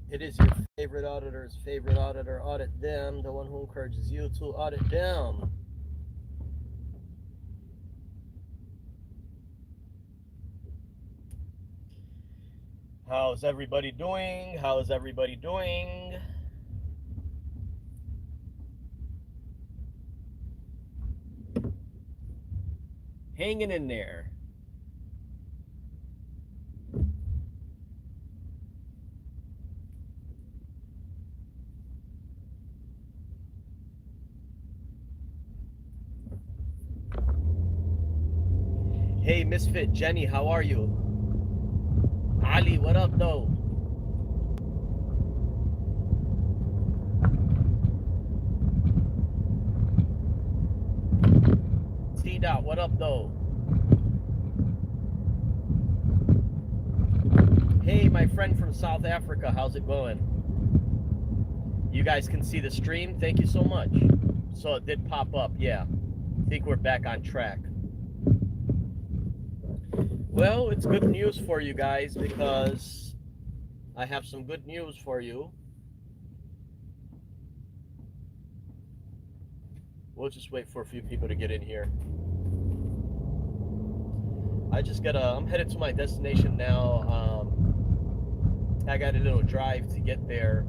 It is your favorite auditor's favorite auditor. Audit them, the one who encourages you to audit them. How's everybody doing? How's everybody doing? Hanging in there. Hey, Misfit Jenny, how are you? Ali, what up, though? T Dot, what up, though? Hey, my friend from South Africa, how's it going? You guys can see the stream. Thank you so much. So it did pop up, yeah. I think we're back on track. Well, it's good news for you guys because I have some good news for you. We'll just wait for a few people to get in here. I'm headed to my destination now. I got a little drive to get there.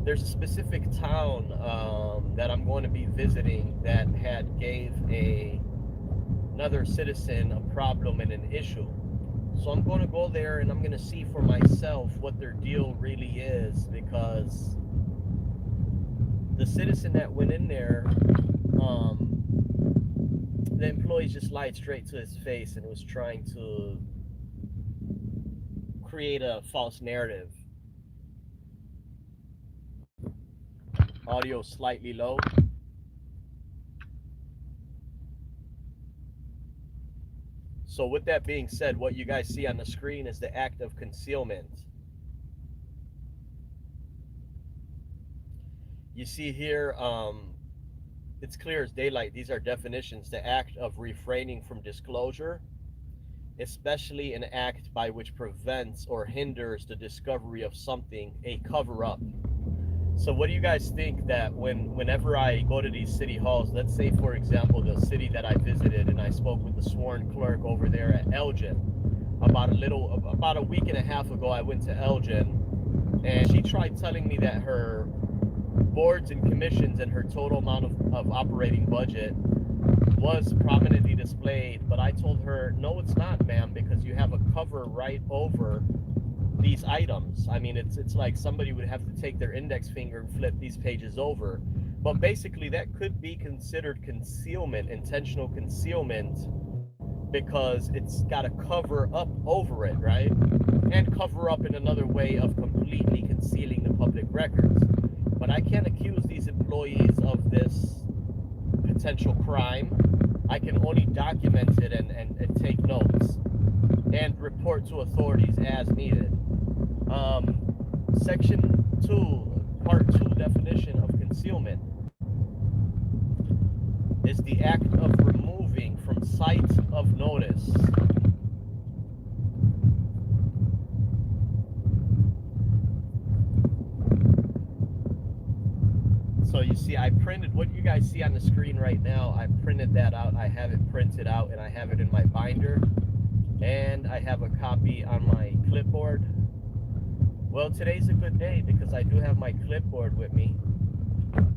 There's a specific town that I'm going to be visiting that had gave another citizen a problem and an issue. So I'm going to go there and I'm going to see for myself what their deal really is, because the citizen that went in there, the employee just lied straight to his face and was trying to create a false narrative. Audio slightly low. So with that being said, what you guys see on the screen is the act of concealment. You see here, it's clear as daylight. These are definitions. The act of refraining from disclosure, especially an act by which prevents or hinders the discovery of something, a cover-up. So what do you guys think that whenever I go to these city halls, let's say for example the city that I visited, and I spoke with the sworn clerk over there at Elgin about a week and a half ago, I went to Elgin and she tried telling me that her boards and commissions and her total amount of operating budget was prominently displayed, but I told her, no, it's not, ma'am, because you have a cover right over these items. I mean, it's like somebody would have to take their index finger and flip these pages over. But basically, that could be considered concealment, intentional concealment, because it's got a cover up over it, right? And cover up in another way of completely concealing the public records. But I can't accuse these employees of this potential crime. I can only document it and take notes and report to authorities as needed. Section 2, Part 2 definition of concealment is the act of removing from sight of notice. So you see, I printed what you guys see on the screen right now. I printed that out. I have it printed out and I have it in my binder. And I have a copy on my clipboard. Well, today's a good day because I do have my clipboard with me.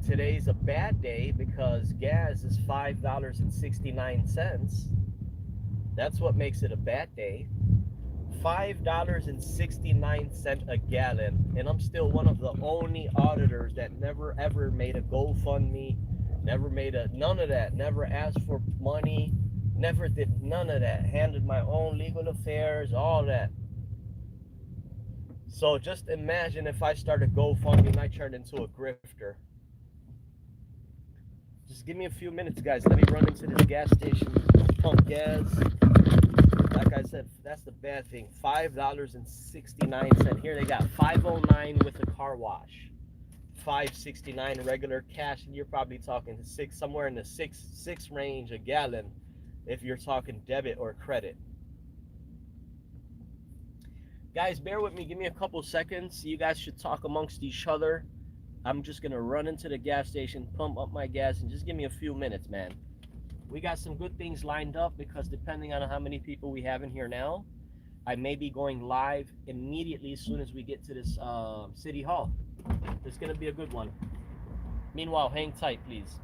Today's a bad day because gas is $5.69. That's what makes it a bad day. $5.69 a gallon. And I'm still one of the only auditors that never ever made a GoFundMe, never made none of that, never asked for money, never did none of that. Handled my own legal affairs, all that. So just imagine if I started GoFundMe and I turned into a grifter. Just give me a few minutes, guys. Let me run into this gas station, pump gas. Like I said, that's the bad thing. $5.69. Here they got $5.09 with a car wash. $5.69 regular cash, and you're probably talking somewhere in the six range a gallon if you're talking debit or credit. Guys, bear with me. Give me a couple seconds. You guys should talk amongst each other. I'm just gonna run into the gas station, pump up my gas, and just give me a few minutes, man. We got some good things lined up because depending on how many people we have in here now, I may be going live immediately as soon as we get to this city hall. It's gonna be a good one. Meanwhile, hang tight, please.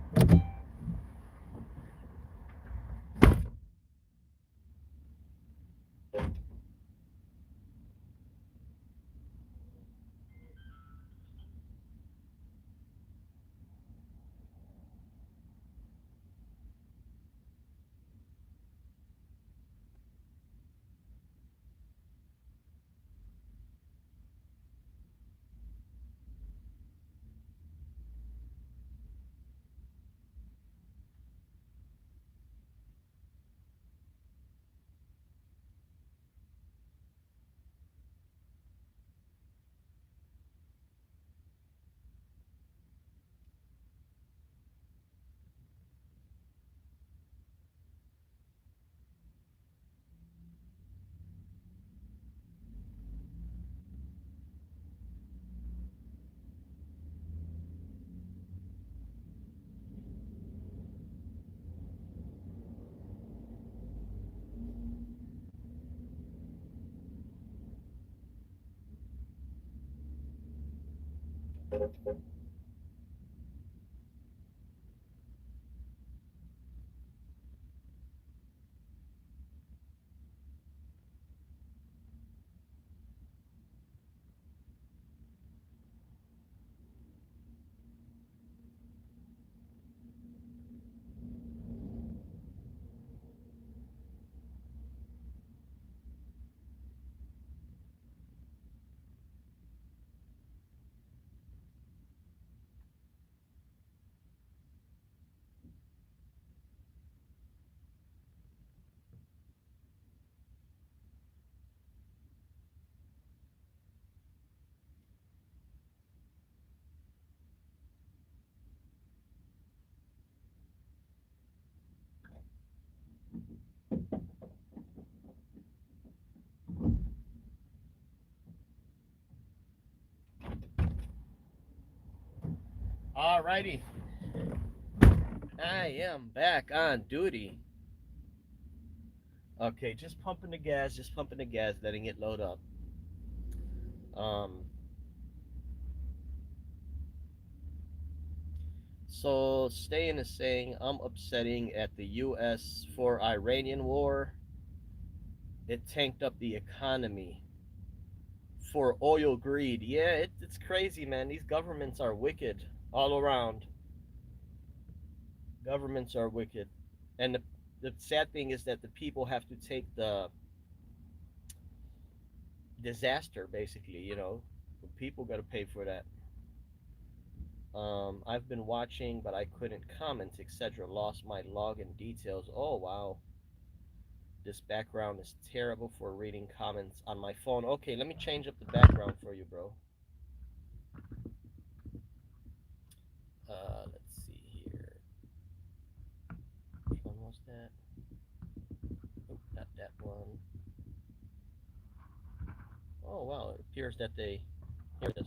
Alrighty, I am back on duty. Okay, just pumping the gas, letting it load up. Um, so staying is saying I'm upsetting at the U.S. for Iranian war. It tanked up the economy for oil greed. Yeah, it's crazy, man. These governments are wicked all around. Governments are wicked, and the sad thing is that the people have to take the disaster, basically. The people got to pay for that. I've been watching, but I couldn't comment, etc. Lost my login details. Oh wow, this background is terrible for reading comments on my phone. Okay, let me change up the background for you, bro. Let's see here. Which one was that? Oh, not that one. Oh wow, it appears that they. Here it is.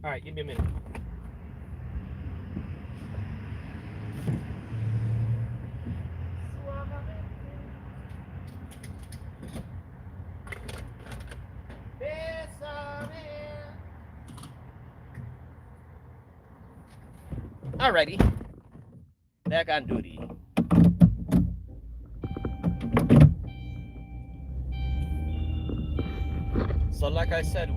All right, give me a minute. Alrighty, back on duty. So, like I said,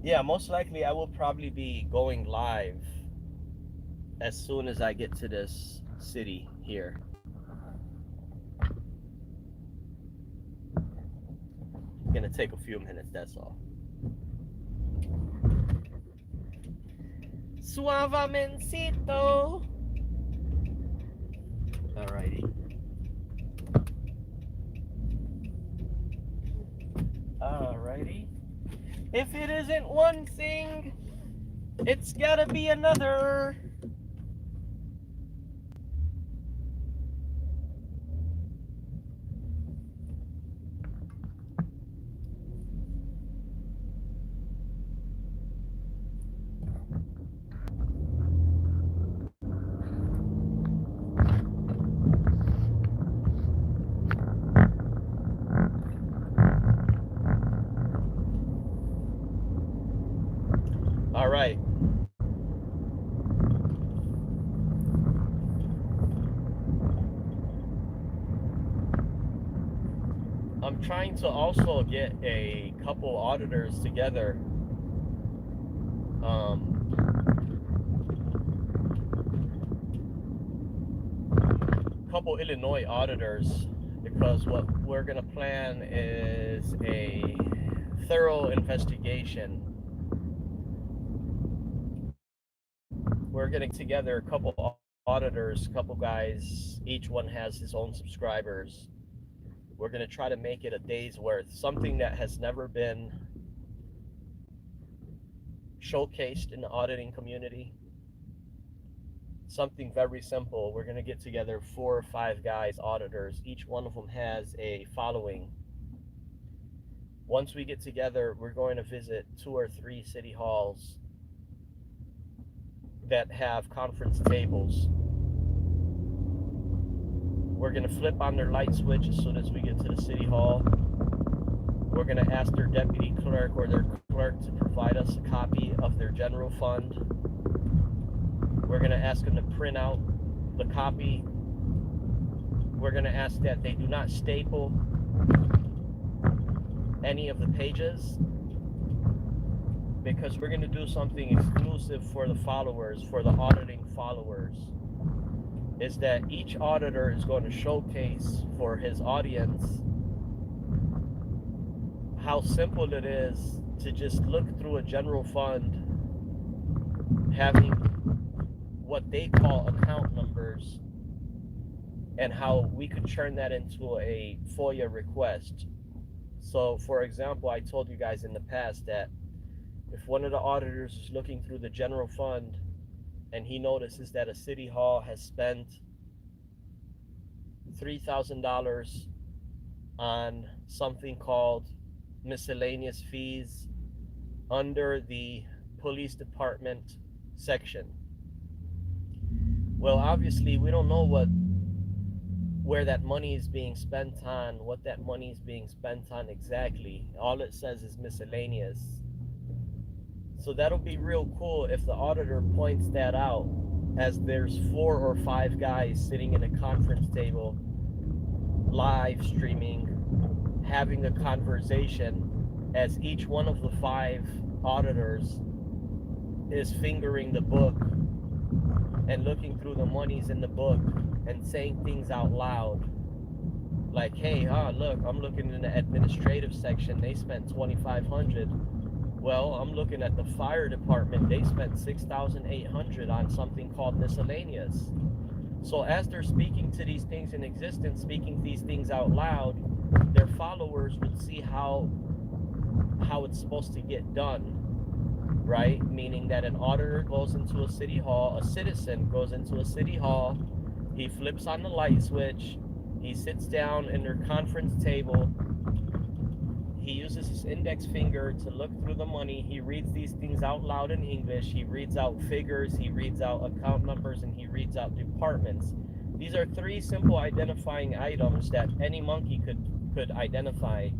yeah, most likely I will probably be going live as soon as I get to this city here. It's gonna take a few minutes, that's all. Suavemencito. Alrighty. Alrighty. If it isn't one thing, it's gotta be another. All right. I'm trying to also get a couple auditors together. Couple Illinois auditors, because what we're gonna plan is a thorough investigation. We're getting together a couple auditors, a couple guys. Each one has his own subscribers. We're gonna try to make it a day's worth, something that has never been showcased in the auditing community. Something very simple. We're going to get together 4 or 5 guys, auditors. Each one of them has a following. Once we get together, we're going to visit 2 or 3 city halls that have conference tables. We're going to flip on their light switch as soon as we get to the city hall. We're going to ask their deputy clerk or their clerk to provide us a copy of their general fund. We're going to ask them to print out the copy. We're going to ask that they do not staple any of the pages, because we're going to do something exclusive for the followers, for the auditing followers, is that each auditor is going to showcase for his audience how simple it is to just look through a general fund, having what they call account numbers, and how we could turn that into a FOIA request. So, for example, I told you guys in the past that if one of the auditors is looking through the general fund and he notices that a city hall has spent $3,000 on something called miscellaneous fees under the police department section, well, obviously we don't know where that money is being spent on, what that money is being spent on exactly. All it says is miscellaneous. So that'll be real cool if the auditor points that out, as there's 4 or 5 guys sitting in a conference table, live streaming, having a conversation, as each one of the 5 auditors is fingering the book and looking through the monies in the book and saying things out loud. Like, hey, look, I'm looking in the administrative section, they spent $2,500. Well, I'm looking at the fire department, they spent $6,800 on something called miscellaneous. So as they're speaking to these things in existence, speaking these things out loud, their followers would see how it's supposed to get done, right? Meaning that an auditor goes into a city hall, a citizen goes into a city hall, he flips on the light switch, he sits down in their conference table, he uses his index finger to look through the money, he reads these things out loud in English, he reads out figures, he reads out account numbers, and he reads out departments. These are 3 simple identifying items that any monkey could identify.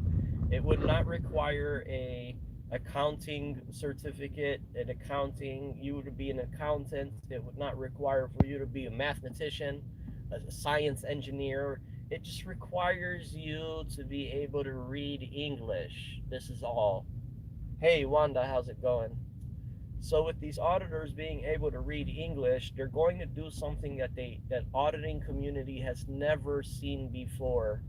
It would not require a accounting certificate, you to be an accountant. It would not require for you to be a mathematician, a science engineer. It just requires you to be able to read English. This is all. Hey, Wanda, how's it going? So with these auditors being able to read English, they're going to do something that auditing community has never seen before.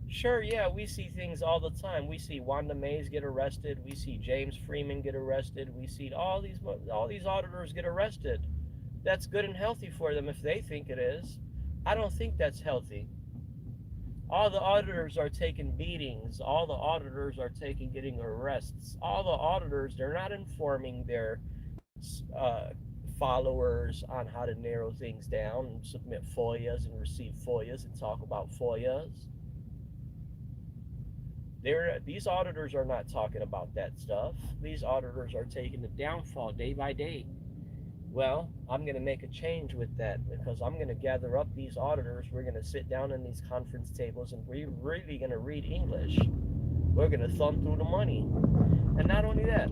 Sure, yeah, we see things all the time. We see Wanda Mays get arrested. We see James Freeman get arrested. We see all these auditors get arrested. That's good and healthy for them if they think it is. I don't think that's healthy. All the auditors are taking beatings. All the auditors are taking getting arrests. All the auditors, they're not informing their uh, followers on how to narrow things down and submit FOIAs and receive FOIAs and talk about FOIAs. These auditors are not talking about that stuff. These auditors are taking the downfall day by day. Well, I'm going to make a change with that because I'm going to gather up these auditors. We're going to sit down in these conference tables and we're really going to read English. We're going to thumb through the money. And not only that,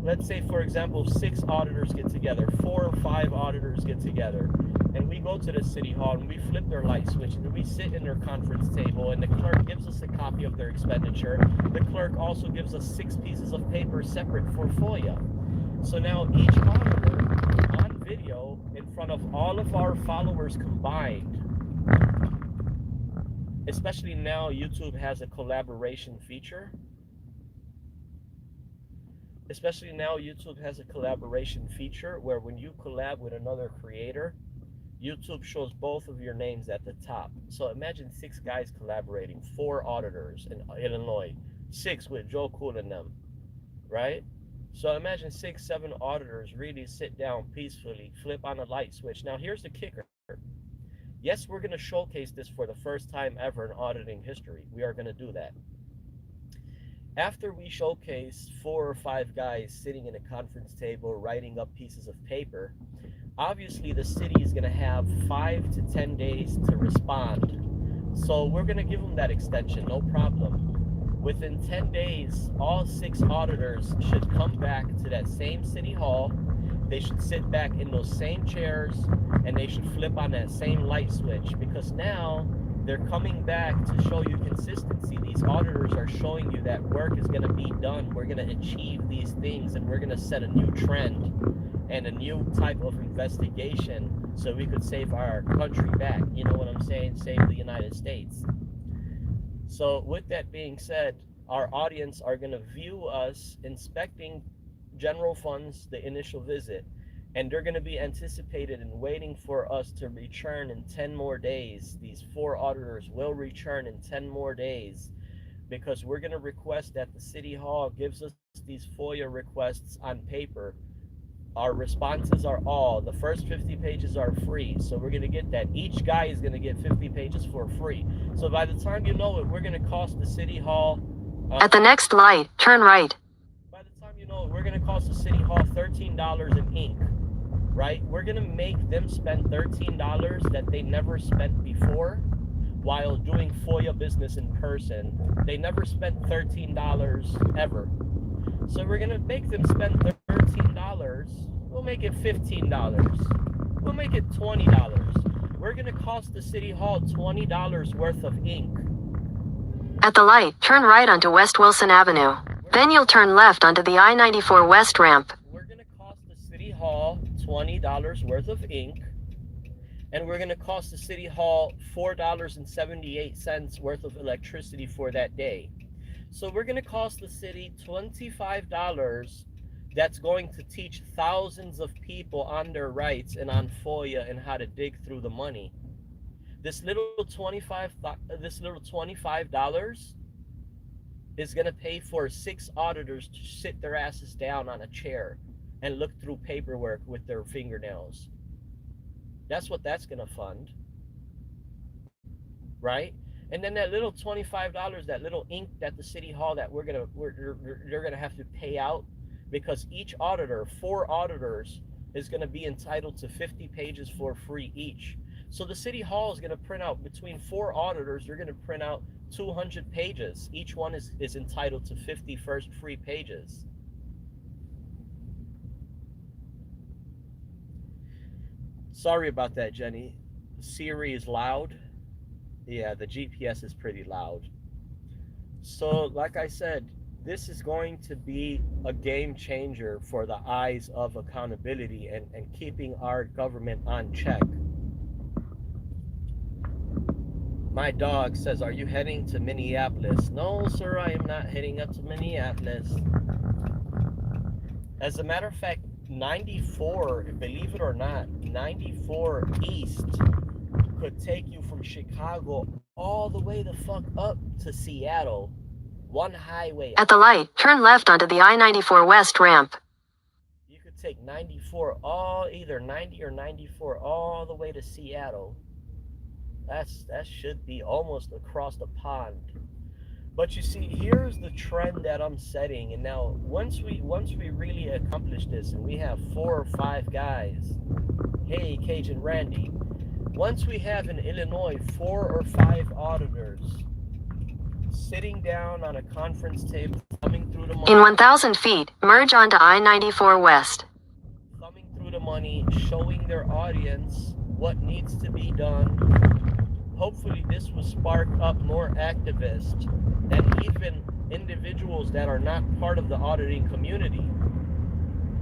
let's say, for example, 6 auditors get together, 4 or 5 auditors get together, and we go to the city hall and we flip their light switch and we sit in their conference table and the clerk gives us a copy of their expenditure. The clerk also gives us 6 pieces of paper separate for FOIA. So now each auditor on video in front of all of our followers combined, especially now YouTube has a collaboration feature. Especially now YouTube has a collaboration feature where when you collab with another creator, YouTube shows both of your names at the top. So imagine 6 guys collaborating, 4 auditors in Illinois, 6 with Joe Cool in them, right? So imagine 6, 7 auditors really sit down peacefully, flip on a light switch. Now here's the kicker. Yes, we're going to showcase this for the first time ever in auditing history. We are going to do that. After we showcase 4 or 5 guys sitting in a conference table writing up pieces of paper, obviously the city is going to have 5 to 10 days to respond. So we're going to give them that extension, no problem. Within 10 days, all 6 auditors should come back to that same city hall. They should sit back in those same chairs and they should flip on that same light switch because now they're coming back to show you consistency. These auditors are showing you that work is going to be done. We're going to achieve these things and we're going to set a new trend and a new type of investigation so we could save our country back. You know what I'm saying? Save the United States. So with that being said, our audience are going to view us inspecting general funds the initial visit, and they're going to be anticipated and waiting for us to return in 10 more days. These 4 auditors will return in 10 more days because we're going to request that the city hall gives us these FOIA requests on paper. Our responses are all the first 50 pages are free, so we're going to get that. Each guy is going to get 50 pages for free. So by the time you know it, we're going to cost the city hall At the next light, turn right. by the time you know it, we're going to cost the city hall $13 in ink, right? We're going to make them spend $13 that they never spent before while doing FOIA business in person. They never spent $13 ever. So we're going to make them spend $13. We'll make it $15. We'll make it $20. We're going to cost the city hall $20 worth of ink. At the light, turn right onto West Wilson Avenue. Then you'll turn left onto the I-94 West ramp. We're going to cost the city hall $20 worth of ink. And we're going to cost the city hall $4.78 worth of electricity for that day. So we're going to cost the city $25 that's going to teach thousands of people on their rights and on FOIA and how to dig through the money. This little 25 this little $25 is going to pay for 6 auditors to sit their asses down on a chair and look through paperwork with their fingernails. That's what that's going to fund, right? And then that little $25, that little ink that the city hall that they're gonna have to pay out because each auditor, 4 auditors, is gonna be entitled to 50 pages for free each. So the city hall is gonna print out between 4 auditors, they're gonna print out 200 pages. Each one is entitled to 50 first free pages. Sorry about that, Jenny. Siri is loud. Yeah, the GPS is pretty loud. So, like I said, this is going to be a game changer for the eyes of accountability and keeping our government on check. My dog says, "Are you heading to Minneapolis?" No, sir, I am not heading up to Minneapolis. As a matter of fact, 94, believe it or not, 94 East could take you from Chicago all the way the fuck up to Seattle. One highway. At the light, turn left onto the I-94 West ramp. You could take 94 either 90 or 94 all the way to Seattle. That should be almost across the pond. But you see, here's the trend that I'm setting. And now once we really accomplish this and we have 4 or 5 guys, hey Cajun Randy, once we have in Illinois 4 or 5 auditors sitting down on a conference table, thumbing through the money. In 1,000 feet, merge onto I-94 West. Thumbing through the money, showing their audience what needs to be done. Hopefully this will spark up more activists and even individuals that are not part of the auditing community.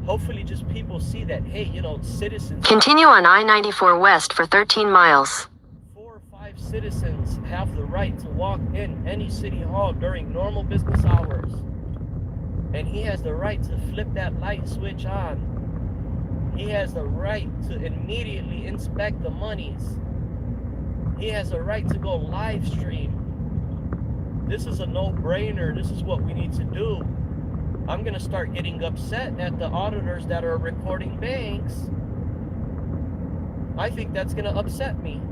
Hopefully just people see that, hey, you know, citizens... Continue on I-94 West for 13 miles. 4 or 5 citizens have the right to walk in any city hall during normal business hours. And he has the right to flip that light switch on. He has the right to immediately inspect the monies. He has a right to go live stream. This is a no-brainer. This is what we need to do. I'm going to start getting upset at the auditors that are recording banks. I think that's going to upset me.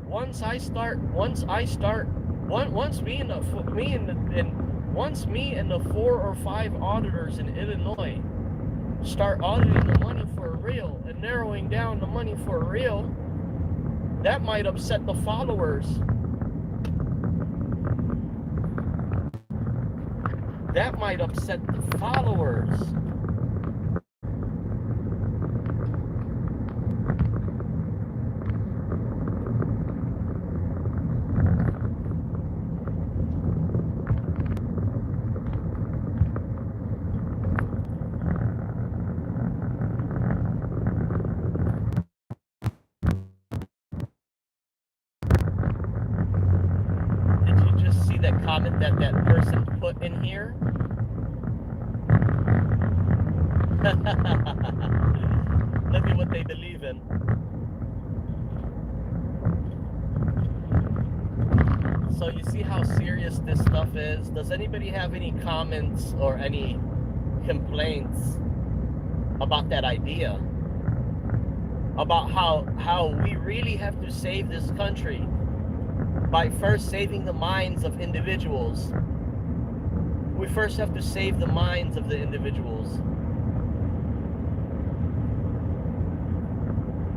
Once me and the 4 or 5 auditors in Illinois start auditing the money for real and narrowing down the money for real, that might upset the followers. That might upset the followers. That comment that person put in here. Look at what they believe in. So you see how serious this stuff is? Does anybody have any comments or any complaints about that idea? About how we really have to save this country by first saving the minds of individuals. We first have to save the minds of the individuals.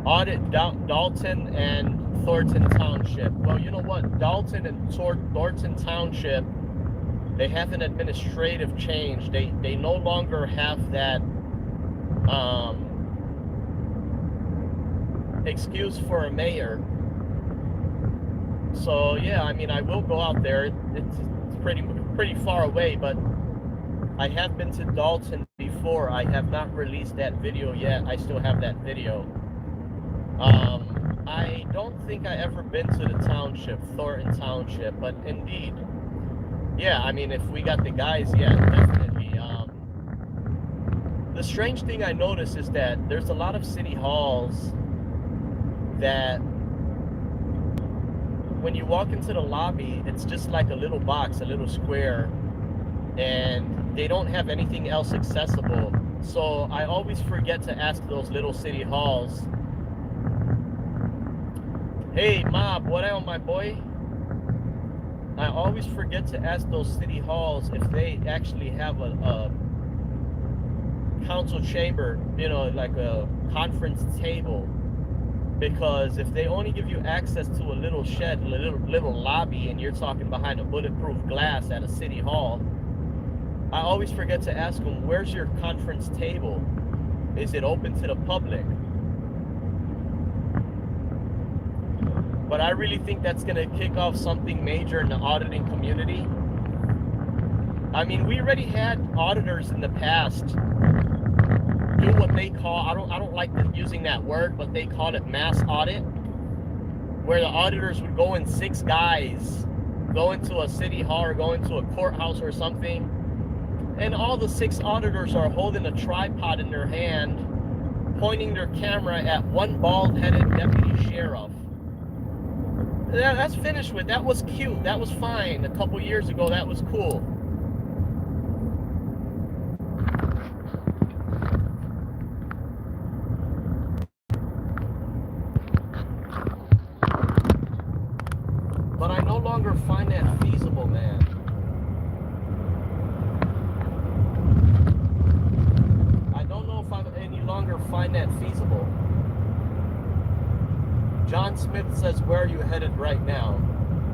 Audit Dalton and Thornton Township. Well, you know what? Dalton and Thornton Township, they have an administrative change. They no longer have that excuse for a mayor. So yeah, I mean, I will go out there. It's pretty far away, but I have been to Dalton before. I have not released that video yet. I still have that video. I don't think I ever been to the township, Thornton Township, but indeed, yeah, I mean, if we got the guys, yeah, definitely. The strange thing I noticed is that there's a lot of city halls that when you walk into the lobby, it's just like a little box, a little square, and they don't have anything else accessible. So I always forget to ask those little city halls, hey Mob, what on my boy? I always forget to ask those city halls if they actually have a council chamber, you know, like a conference table. Because if they only give you access to a little shed, a little lobby, and you're talking behind a bulletproof glass at a city hall, I always forget to ask them, where's your conference table? Is it open to the public? But I really think that's going to kick off something major in the auditing community. I mean, we already had auditors in the past do what they call, I don't like using that word, but they call it mass audit. where the auditors would go in 6 guys, go into a city hall or go into a courthouse or something, and all the 6 auditors are holding a tripod in their hand, pointing their camera at one bald-headed deputy sheriff. That's finished with. That was cute. That was fine. A couple years ago, that was cool. But I no longer find that feasible, man. I don't know if I any longer find that feasible. John Smith says, where are you headed right now?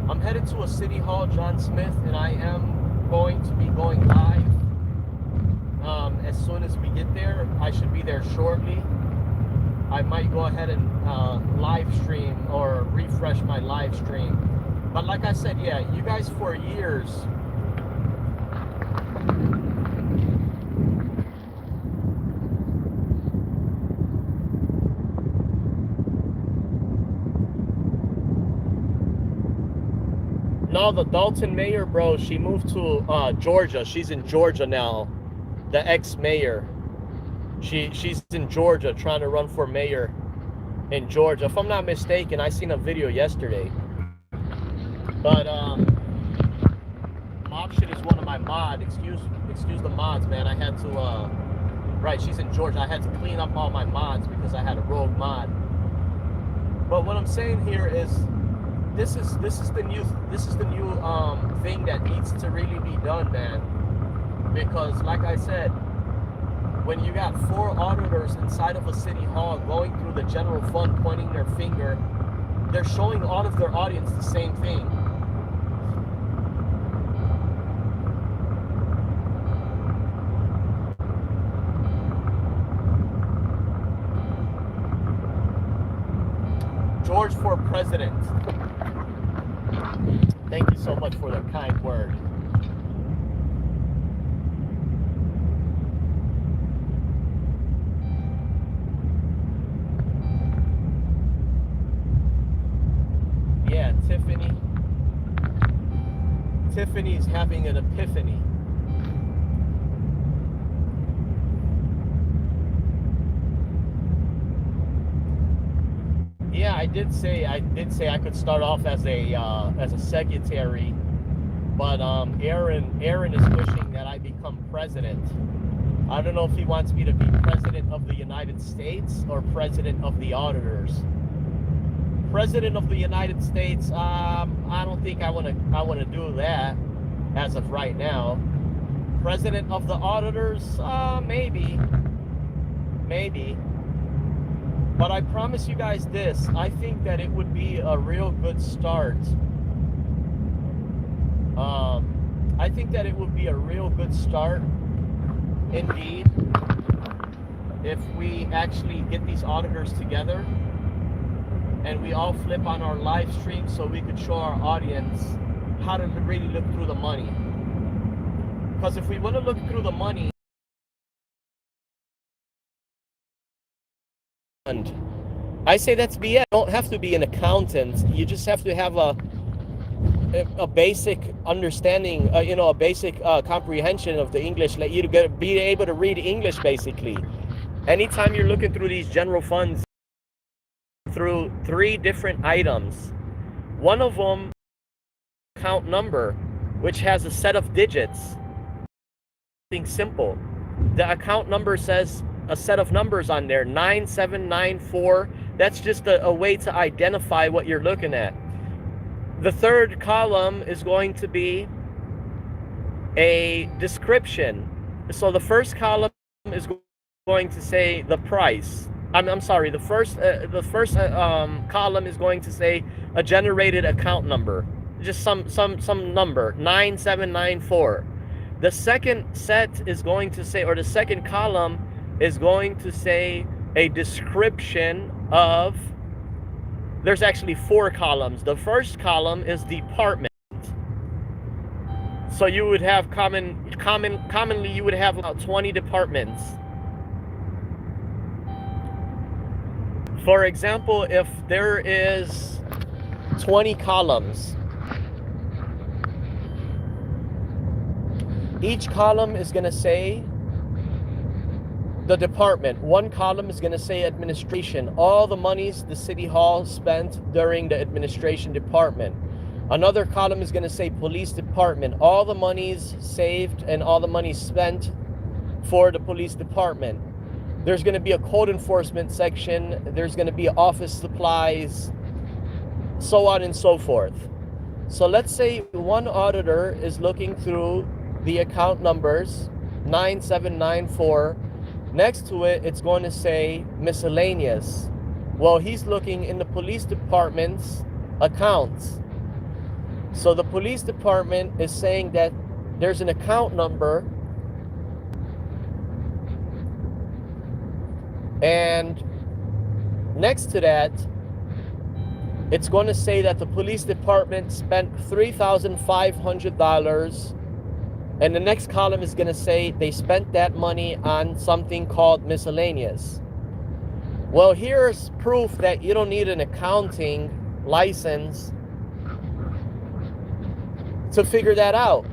I'm headed to a city hall, John Smith, and I am going to be going live as soon as we get there. I should be there shortly. I might go ahead and live stream or refresh my live stream. But like I said, yeah, you guys for years No, the Dalton mayor, bro, she moved to Georgia. She's in Georgia now. The ex-mayor. She's in Georgia trying to run for mayor in Georgia. If I'm not mistaken, I seen a video yesterday. But mob shit is one of my mods. Excuse the mods, man. I had to right, she's in Georgia. I had to clean up all my mods because I had a rogue mod. But what I'm saying here is this is the new thing that needs to really be done, man. Because like I said, when you got 4 auditors inside of a city hall going through the general fund pointing their finger, they're showing all of their audience the same thing. George for president. Thank you so much for the kind word. Yeah, Tiffany's having an epiphany. Yeah, I did say I could start off as a secretary, but Aaron is wishing that I become president. I don't know if he wants me to be president of the United States or president of the auditors. President of the United States, I don't think I want to do that as of right now. President of the auditors, maybe. But I promise you guys this, I think that it would be a real good start. I think that it would be a real good start, indeed, if we actually get these auditors together and we all flip on our live stream so we could show our audience how to really look through the money. Because if we want to look through the money, and I say that's BS. You don't have to be an accountant. You just have to have a basic understanding, a basic comprehension of the English. Like you to be able to read English, basically. Anytime you're looking through these general funds, through 3 different items. One of them, account number, which has a set of digits. Something simple. The account number says a set of numbers on there, 9794. That's just a way to identify what you're looking at. The third column is going to be a description. So the first column is going to say the price. I'm sorry. The first column is going to say a generated account number, just some number, 9794. The second set is going to say, or the second column is going to say a description of. There's actually 4 columns. The first column is department. So you would have commonly you would have about 20 departments. For example, if there is 20 columns. Each column is going to say the department. One column is going to say administration, all the monies the city hall spent during the administration department. Another column is going to say police department, all the monies saved and all the money spent for the police department. There's going to be a code enforcement section, there's going to be office supplies, so on and so forth. So let's say one auditor is looking through the account numbers 9794. Next to it, it's going to say miscellaneous. Well, he's looking in the police department's accounts. So the police department is saying that there's an account number, and next to that, it's going to say that the police department spent $3,500, and the next column is going to say they spent that money on something called miscellaneous. Well, here's proof that you don't need an accounting license to figure that out,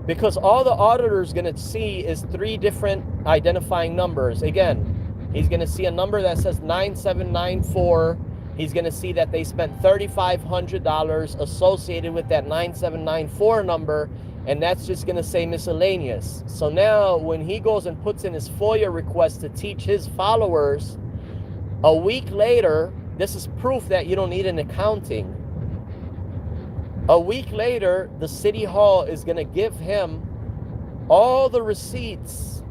because all the auditor is going to see is 3 different identifying numbers. Again, he's going to see a number that says 9794. He's going to see that they spent $3,500 associated with that 9794 number, and that's just going to say miscellaneous. So now when he goes and puts in his FOIA request to teach his followers, a week later, this is proof that you don't need an accounting. A week later, the city hall is going to give him all the receipts,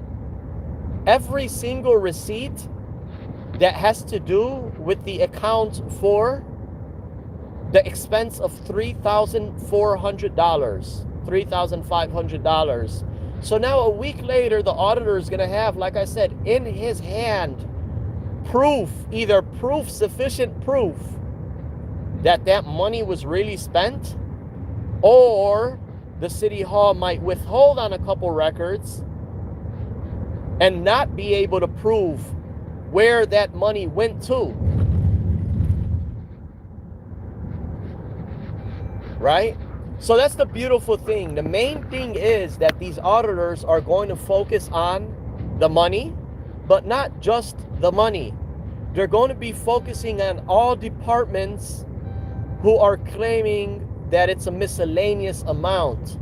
every single receipt that has to do with the account for the expense of $3,400, $3,500. So now a week later, the auditor is going to have, like I said, in his hand, proof, either sufficient proof that that money was really spent, or the city hall might withhold on a couple records and not be able to prove where that money went to. Right? So that's the beautiful thing. The main thing is that these auditors are going to focus on the money, but not just the money. They're going to be focusing on all departments who are claiming that it's a miscellaneous amount,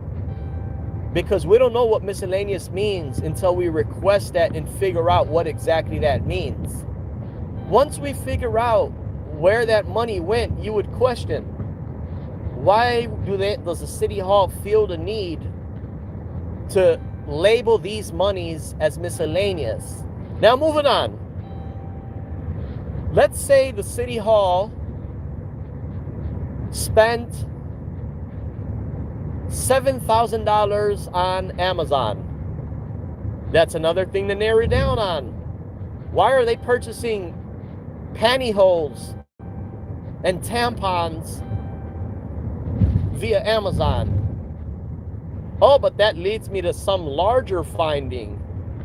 because we don't know what miscellaneous means until we request that and figure out what exactly that means. Once we figure out where that money went, you would question, why does the city hall feel the need to label these monies as miscellaneous? Now moving on. Let's say the city hall spent $7,000 on Amazon. That's another thing to narrow down on. Why are they purchasing pantyhose and tampons via Amazon? Oh, but that leads me to some larger finding.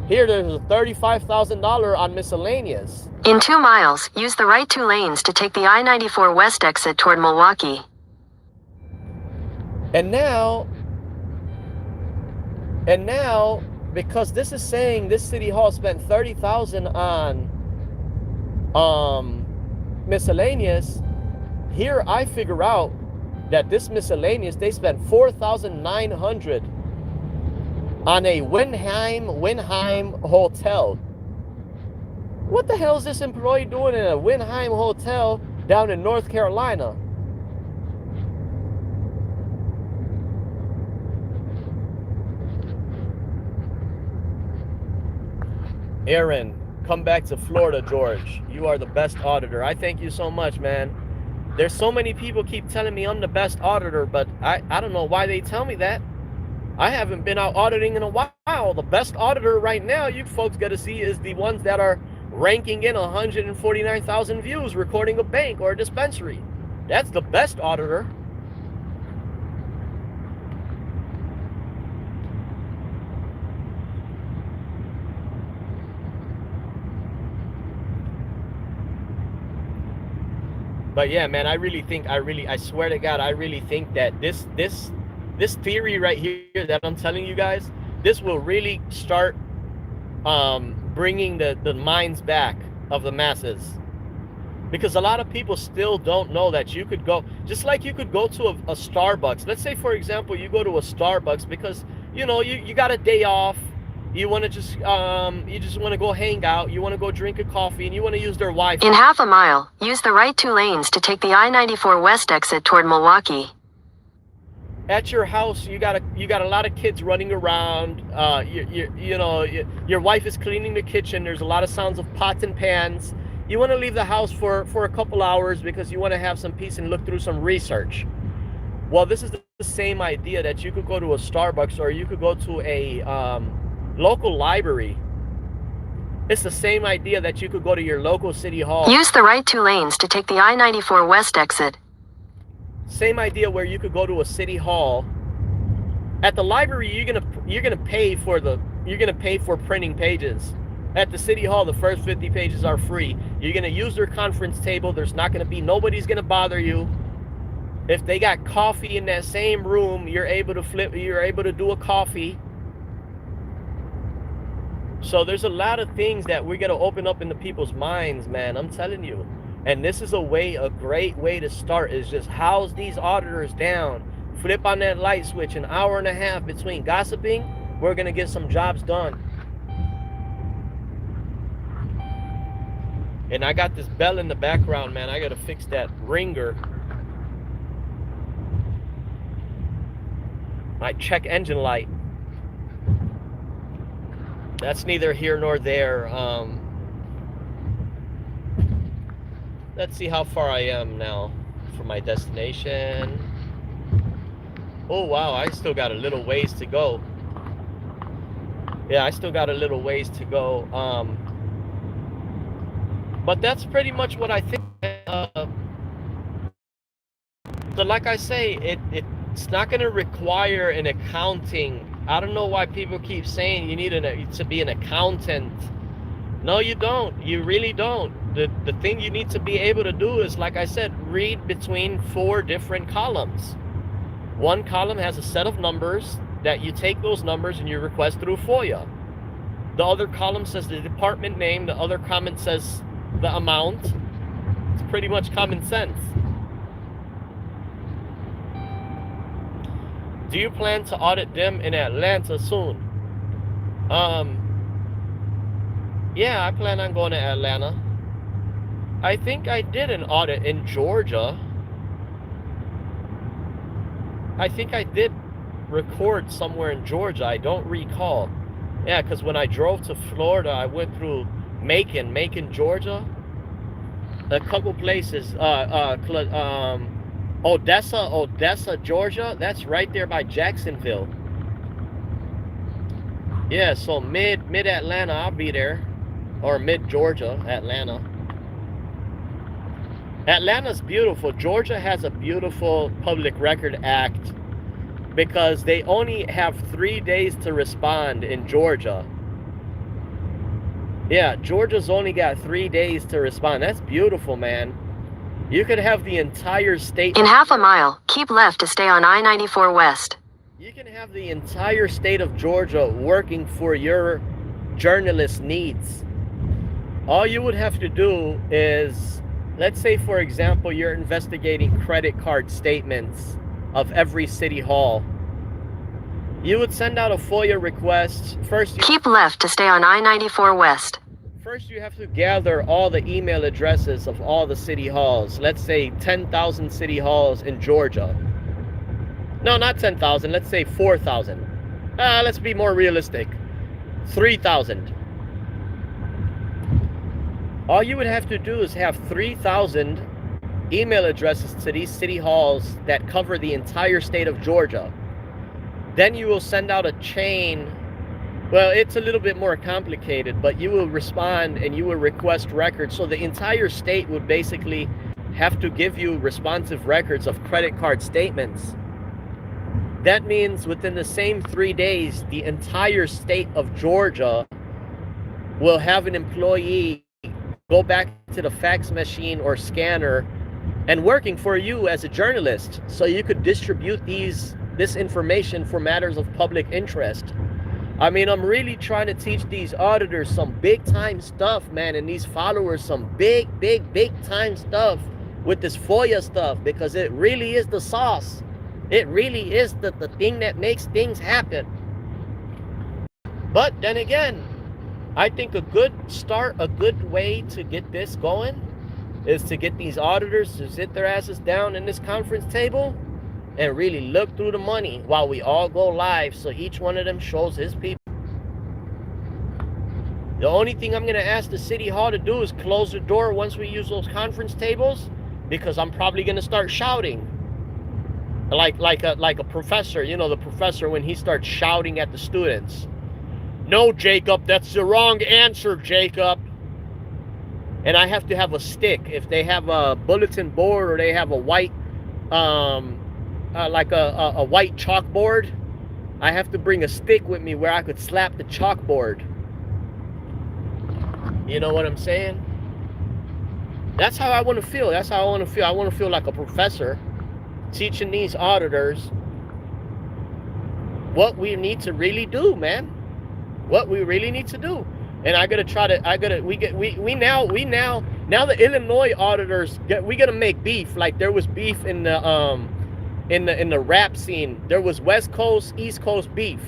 Here, there's a $35,000 on miscellaneous. In 2 miles, use the right 2 lanes to take the I-94 West exit toward Milwaukee. And now, because this is saying this city hall spent $30,000 on miscellaneous, here I figure out that this miscellaneous, they spent $4,900 on a Winheim hotel. What the hell is this employee doing in a Winheim hotel down in North Carolina? Aaron, come back to Florida, George. You are the best auditor. I thank you so much, man. There's so many people keep telling me I'm the best auditor, but I don't know why they tell me that. I haven't been out auditing in a while. The best auditor right now, you folks got to see, is the ones that are ranking in 149,000 views recording a bank or a dispensary. That's the best auditor. But yeah, man, I swear to God, I really think that this theory right here that I'm telling you guys, this will really start bringing the minds back of the masses, because a lot of people still don't know that you could go, just like you could go to a Starbucks. Let's say, for example, you go to a Starbucks because you got a day off, you want to just want to go hang out, you want to go drink a coffee, and you want to use their Wi-Fi. In half a mile, use the right 2 lanes to take the I-94 West exit toward Milwaukee. At your house, you got a lot of kids running around. Your wife is cleaning the kitchen. There's a lot of sounds of pots and pans. You want to leave the house for a couple hours because you want to have some peace and look through some research. Well, this is the same idea, that you could go to a Starbucks or you could go to a local library. It's the same idea that you could go to your local city hall. Use the right 2 lanes to take the I-94 West exit. Same idea where you could go to a city hall. At the library, you're gonna pay for printing pages. At the city hall, the first 50 pages are free. You're gonna use their conference table. Nobody's gonna bother you. If they got coffee in that same room, you're able to do a coffee. So there's a lot of things that we're gonna open up into people's minds, man. I'm telling you. And this is a great way to start, is just house these auditors down. Flip on that light switch, an hour and a half between gossiping, we're gonna get some jobs done. And I got this bell in the background, man. I gotta fix that ringer. My check engine light. That's neither here nor there. Let's see how far I am now from my destination. Oh wow, I still got a little ways to go. Yeah, I still got a little ways to go. But that's pretty much what I think. So like I say, it's not going to require an accounting. I don't know why people keep saying you need to be an accountant. No, you don't. You really don't. The thing you need to be able to do is, like I said, read between 4 different columns. One column has a set of numbers that you take those numbers and you request through FOIA. The other column says the department name. The other comment says the amount. It's pretty much common sense. Do you plan to audit them in Atlanta soon? Yeah, I plan on going to Atlanta. I think I did an audit in Georgia. I think I did record somewhere in Georgia. I don't recall. Yeah, because when I drove to Florida, I went through Macon, Georgia. A couple places. Odessa, Georgia. That's right there by Jacksonville. Yeah, so mid Atlanta, I'll be there. Or mid Georgia, Atlanta. Atlanta's beautiful. Georgia has a beautiful Public Record Act because they only have 3 days to respond in Georgia. Yeah, Georgia's only got 3 days to respond. That's beautiful, man. You could have the entire state. In half a mile, keep left to stay on I-94 West. You can have the entire state of Georgia working for your journalist needs. All you would have to do is, let's say, for example, you're investigating credit card statements of every city hall. You would send out a FOIA request. Keep left to stay on I-94 West. First, you have to gather all the email addresses of all the city halls. Let's say 10,000 city halls in Georgia. No, not 10,000. Let's say 4,000. Let's be more realistic. 3,000. All you would have to do is have 3,000 email addresses to these city halls that cover the entire state of Georgia. Then you will send out a chain. Well, it's a little bit more complicated, but you will respond and you will request records. So the entire state would basically have to give you responsive records of credit card statements. That means within the same 3 days, the entire state of Georgia will have an employee go back to the fax machine or scanner and working for you as a journalist so you could distribute this information for matters of public interest. I mean, I'm really trying to teach these auditors some big time stuff, man, and these followers some big time stuff with this FOIA stuff, because it really is the sauce. It really is the thing that makes things happen. But then again, I think a good start, a good way to get this going is to get these auditors to sit their asses down in this conference table and really look through the money while we all go live, so each one of them shows his people. The only thing I'm going to ask the city hall to do is close the door once we use those conference tables, because I'm probably going to start shouting like a professor, you know, the professor when he starts shouting at the students. No, Jacob, that's the wrong answer, Jacob. And I have to have a stick. If they have a bulletin board or they have a white like a white chalkboard, I have to bring a stick with me where I could slap the chalkboard. You know what I'm saying? That's how I want to feel. That's how I want to feel. I want to feel like a professor teaching these auditors what we need to really do, man. What we really need to do. And now the Illinois auditors, we gotta make beef. Like there was beef in the rap scene. There was West Coast, East Coast beef,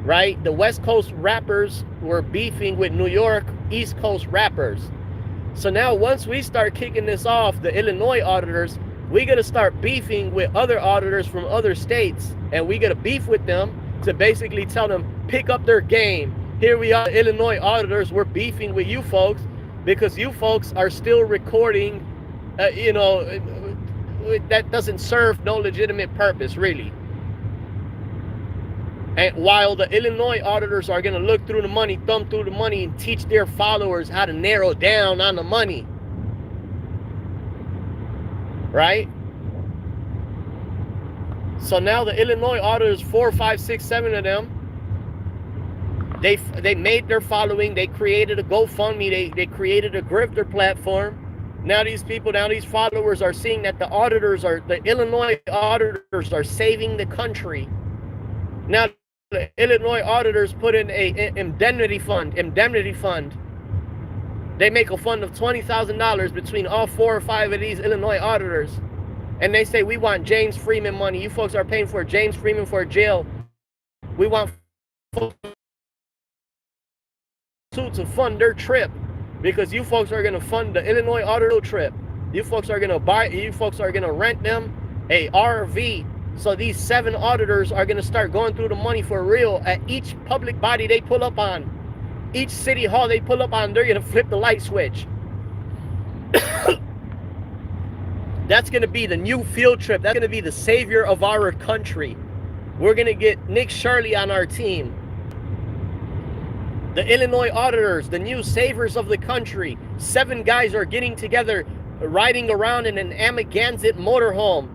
right? The West Coast rappers were beefing with New York East Coast rappers. So now once we start kicking this off, the Illinois auditors, we gotta start beefing with other auditors from other states, and we gotta beef with them to basically tell them, pick up their game. Here we are, Illinois auditors, we're beefing with you folks because you folks are still recording, that doesn't serve no legitimate purpose, really. And while the Illinois auditors are going to look through the money, thumb through the money, and teach their followers how to narrow down on the money. Right? So now the Illinois auditors, 4, 5, 6, 7 of them, they made their following. They created a GoFundMe. They created a grifter platform. Now these followers are seeing that the Illinois auditors are saving the country. Now the Illinois auditors put in a indemnity fund. They make a fund of $20,000 between all 4 or 5 of these Illinois auditors. And they say, we want James Freeman money. You folks are paying for James Freeman for a jail. We want to fund their trip, because you folks are going to fund the Illinois auditor trip. You folks are going to rent them a RV. So these 7 auditors are going to start going through the money for real at each public body they pull up on. Each city hall they pull up on, they're going to flip the light switch. That's going to be the new field trip. That's going to be the savior of our country. We're going to get Nick Shirley on our team. The Illinois auditors, the new saviors of the country. 7 guys are getting together, riding around in an Amagansett motorhome.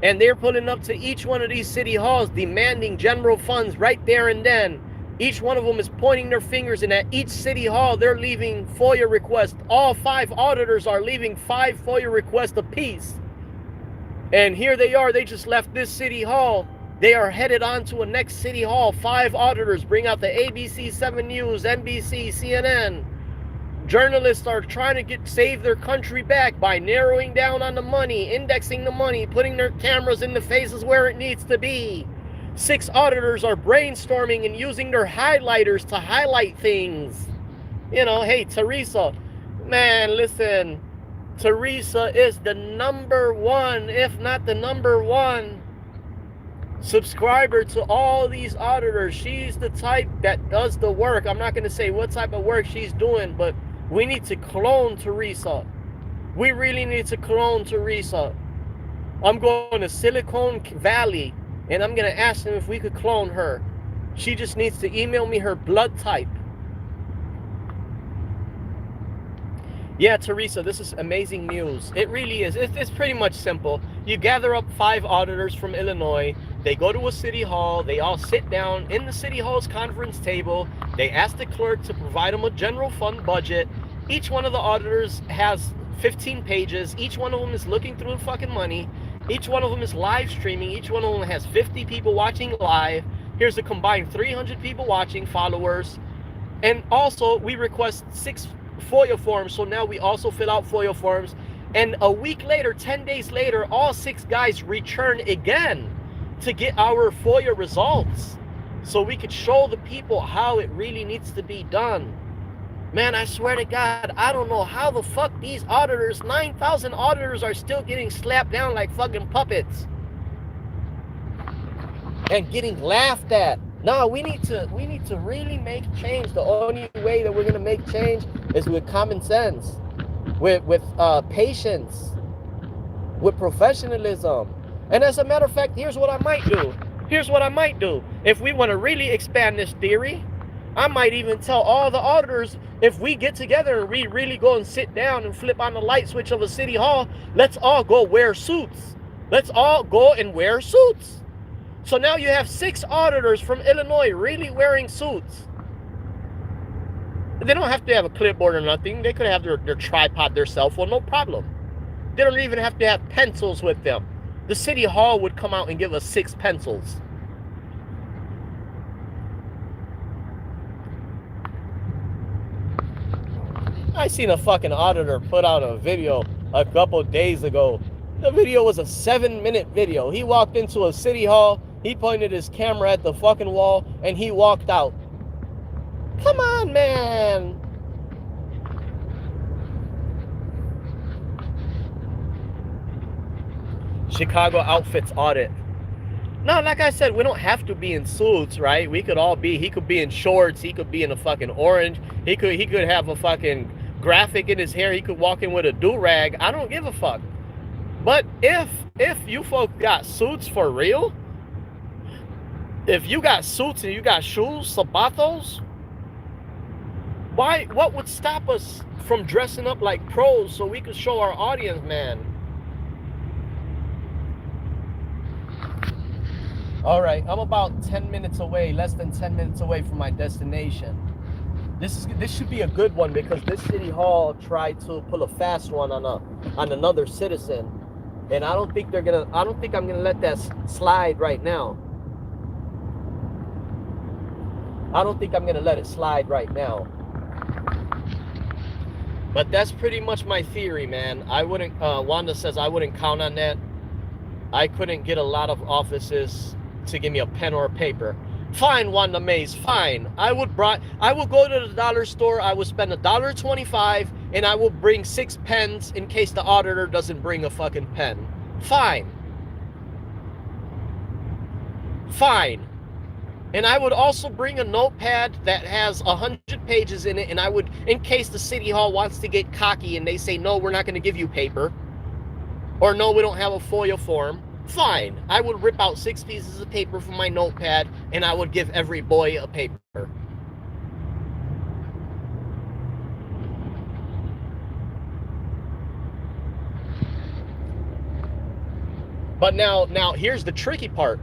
And they're pulling up to each one of these city halls, demanding general funds right there and then. Each one of them is pointing their fingers, and at each city hall, they're leaving FOIA requests. All 5 auditors are leaving 5 FOIA requests apiece. And here they are. They just left this city hall. They are headed on to a next city hall. 5 auditors bring out the ABC 7 News, NBC, CNN. Journalists are trying to save their country back by narrowing down on the money, indexing the money, putting their cameras in the faces where it needs to be. 6 auditors are brainstorming and using their highlighters to highlight things. You know, hey, Teresa, man, listen, Teresa is the number 1, if not the number 1 subscriber to all these auditors. She's the type that does the work. I'm not going to say what type of work she's doing, but we need to clone Teresa. We really need to clone Teresa. I'm going to Silicon Valley, and I'm going to ask them if we could clone her. She just needs to email me her blood type. Yeah, Teresa, this is amazing news. It really is. It's pretty much simple. You gather up 5 auditors from Illinois. They go to a city hall. They all sit down in the city hall's conference table. They ask the clerk to provide them a general fund budget. Each one of the auditors has 15 pages. Each one of them is looking through the fucking money. Each one of them is live streaming. Each one of them has 50 people watching live. Here's a combined 300 people watching, followers. And also, we request 6 FOIA forms. So now we also fill out FOIA forms. And a week later, 10 days later, all 6 guys return again to get our FOIA results, so we could show the people how it really needs to be done. Man, I swear to God, I don't know how the fuck these auditors, 9,000 auditors, are still getting slapped down like fucking puppets and getting laughed at. No, we need to really make change. The only way that we're gonna make change is with common sense, with patience, with professionalism. And as a matter of fact, here's what I might do. If we want to really expand this theory, I might even tell all the auditors, if we get together and we really go and sit down and flip on the light switch of a city hall, let's all go wear suits. Let's all go and wear suits. So now you have 6 auditors from Illinois really wearing suits. They don't have to have a clipboard or nothing. They could have their tripod, their cell phone, no problem. They don't even have to have pencils with them. The city hall would come out and give us 6 pencils. I seen a fucking auditor put out a video a couple days ago. The video was a 7-minute video. He walked into a city hall, he pointed his camera at the fucking wall, and he walked out. Come on, man. Chicago Outfits audit. No, like I said, we don't have to be in suits, right? We could all be, he could be in shorts, he could be in a fucking orange, he could have a fucking graphic in his hair, he could walk in with a do-rag. I don't give a fuck. But if you folks got suits for real, if you got suits and you got shoes, zapatos, what would stop us from dressing up like pros so we could show our audience, man? All right, I'm about 10 minutes away, less than 10 minutes away from my destination. This should be a good one, because this city hall tried to pull a fast one on another citizen, and I don't think I'm gonna let that slide right now. I don't think I'm gonna let it slide right now. But that's pretty much my theory, man. I wouldn't. Wanda says I wouldn't count on that. I couldn't get a lot of offices to give me a pen or a paper. Fine, Wanda Mays, fine. I would go to the dollar store, I would spend $1.25, and I will bring 6 pens in case the auditor doesn't bring a fucking pen. Fine. Fine. And I would also bring a notepad that has 100 pages in it, and I would, in case the city hall wants to get cocky and they say, no, we're not going to give you paper, or no, we don't have a FOIA form. Fine, I would rip out 6 pieces of paper from my notepad, and I would give every boy a paper. But now here's the tricky part.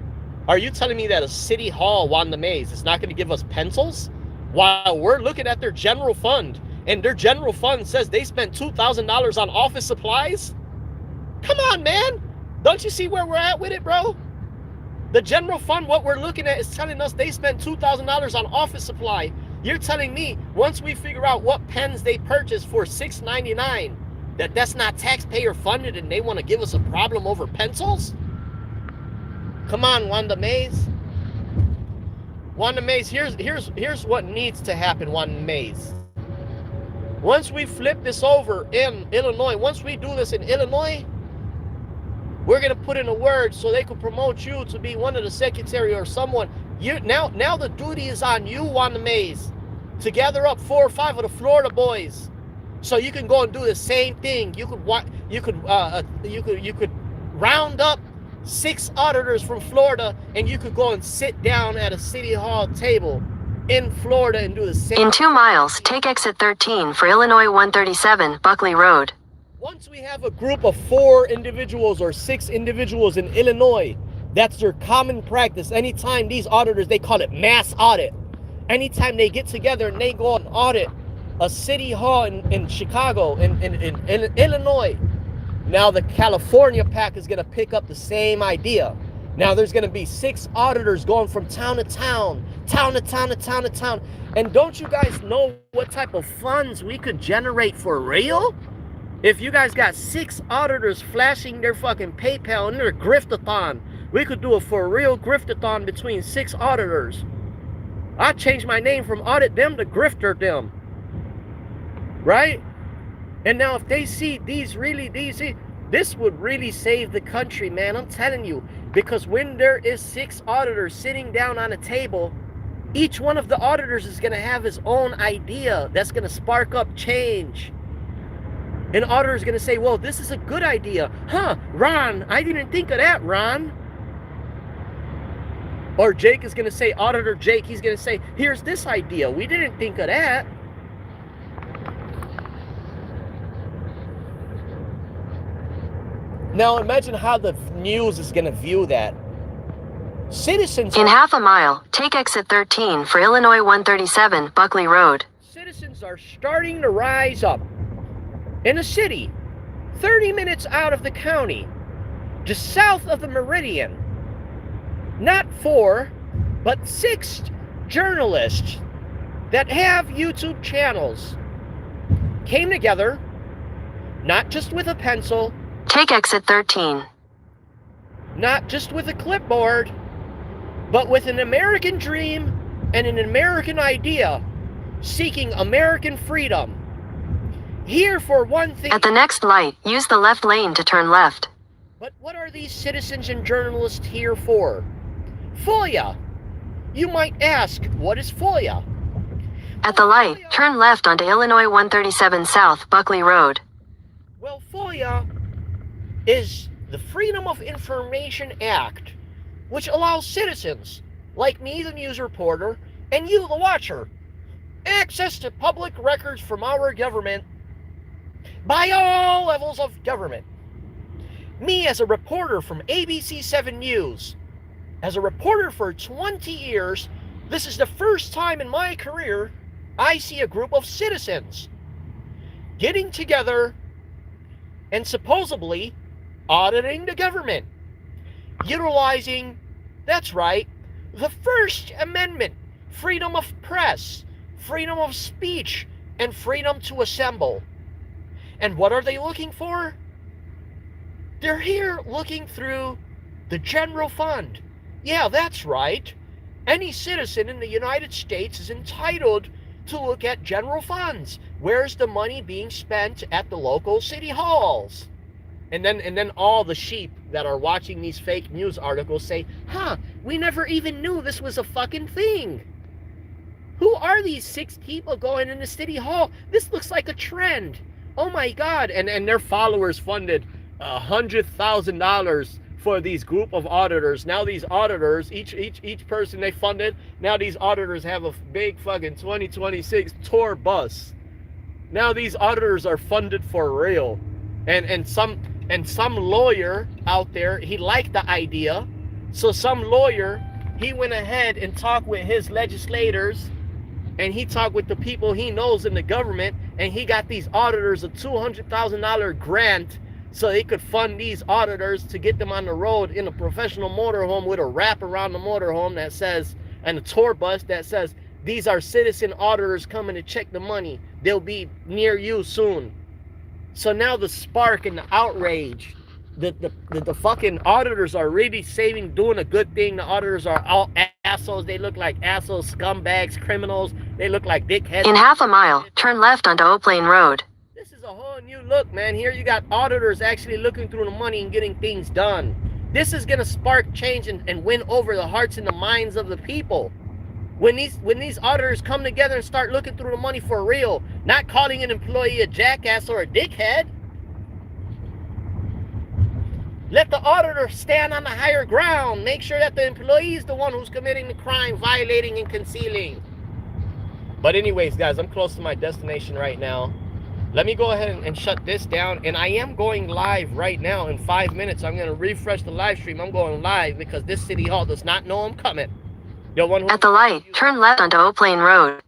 Are you telling me that a city hall, Wanda Mays, is not going to give us pencils while we're looking at their general fund, and their general fund says they spent $2,000 on office supplies? Come on, man. Don't you see where we're at with it, bro? The general fund, what we're looking at, is telling us they spent $2,000 on office supply. You're telling me once we figure out what pens they purchased for $6.99, that's not taxpayer funded, and they want to give us a problem over pencils? Come on, Wanda Mays. Wanda Mays, here's what needs to happen, Wanda Mays. Once we flip this over in Illinois, once we do this in Illinois, we're going to put in a word so they could promote you to be one of the secretary or someone. Now the duty is on you, Wanda Mays, to gather up 4 or 5 of the Florida boys, so you can go and do the same thing. You could round up 6 auditors from Florida, and you could go and sit down at a city hall table in Florida and do the same. In 2 miles, take exit 13 for Illinois 137, Buckley Road. Once we have a group of 4 individuals or 6 individuals in Illinois, that's their common practice. Anytime these auditors, they call it mass audit. Anytime they get together and they go and audit a city hall in Chicago, in Illinois. Now the California pack is going to pick up the same idea. Now there's going to be 6 auditors going from town to town, town to town to town to town. And don't you guys know what type of funds we could generate for real? If you guys got 6 auditors flashing their fucking PayPal and their griftathon, we could do a for real griftathon between 6 auditors. I changed my name from audit them to grifter them. Right? And now if they see this would really save the country, man. I'm telling you. Because when there is 6 auditors sitting down on a table, each one of the auditors is going to have his own idea that's going to spark up change. An auditor is going to say, well, this is a good idea. Huh, Ron, I didn't think of that, Ron. Or Jake is going to say, Auditor Jake, he's going to say, here's this idea. We didn't think of that. Now imagine how the news is going to view that. Citizens... In half a mile, take exit 13 for Illinois 137, Buckley Road. Citizens are starting to rise up in a city 30 minutes out of the county, just south of the meridian. Not 4, but 6 journalists that have YouTube channels came together, not just with a pencil, Take exit 13. not just with a clipboard, but with an American dream and an American idea, seeking American freedom. Here for one thing. At the next light, use the left lane to turn left. But what are these citizens and journalists here for? FOIA. You might ask, what is FOIA? At the light, turn left onto Illinois 137 South, Buckley Road. Well, FOIA is the Freedom of Information Act, which allows citizens, like me, the news reporter, and you, the watcher, access to public records from our government by all levels of government. Me, as a reporter from ABC 7 News, as a reporter for 20 years, this is the first time in my career I see a group of citizens getting together and supposedly auditing the government, utilizing, that's right, the First Amendment, freedom of press, freedom of speech, and freedom to assemble. And what are they looking for? They're here looking through the general fund. Yeah, that's right. Any citizen in the United States is entitled to look at general funds. Where's the money being spent at the local city halls? And then all the sheep that are watching these fake news articles say, we never even knew this was a fucking thing. Who are these 6 people going in the city hall? This looks like a trend. Oh my God. And their followers funded $100,000 for these group of auditors. Now these auditors, each person they funded, now these auditors have a big fucking 2026 tour bus. Now these auditors are funded for real. And some lawyer out there, he liked the idea. So some lawyer, he went ahead and talked with his legislators, and he talked with the people he knows in the government, and he got these auditors a $200,000 grant so they could fund these auditors to get them on the road in a professional motorhome with a wrap around the motorhome that says, and a tour bus that says, these are citizen auditors coming to check the money. They'll be near you soon. So now the spark and the outrage, the fucking auditors are really doing a good thing. The auditors are all assholes. They look like assholes, scumbags, criminals. They look like dickheads. In half a mile, turn left onto Oak Lane Road. This is a whole new look, man. Here you got auditors actually looking through the money and getting things done. This is going to spark change and win over the hearts and the minds of the people. When these auditors come together and start looking through the money for real, not calling an employee a jackass or a dickhead. Let the auditor stand on the higher ground. Make sure that the employee is the one who's committing the crime, violating and concealing. But anyways, guys, I'm close to my destination right now. Let me go ahead and shut this down. And I am going live right now in 5 minutes. I'm going to refresh the live stream. I'm going live because this city hall does not know I'm coming. At the light, turn left onto Oak Lane Road.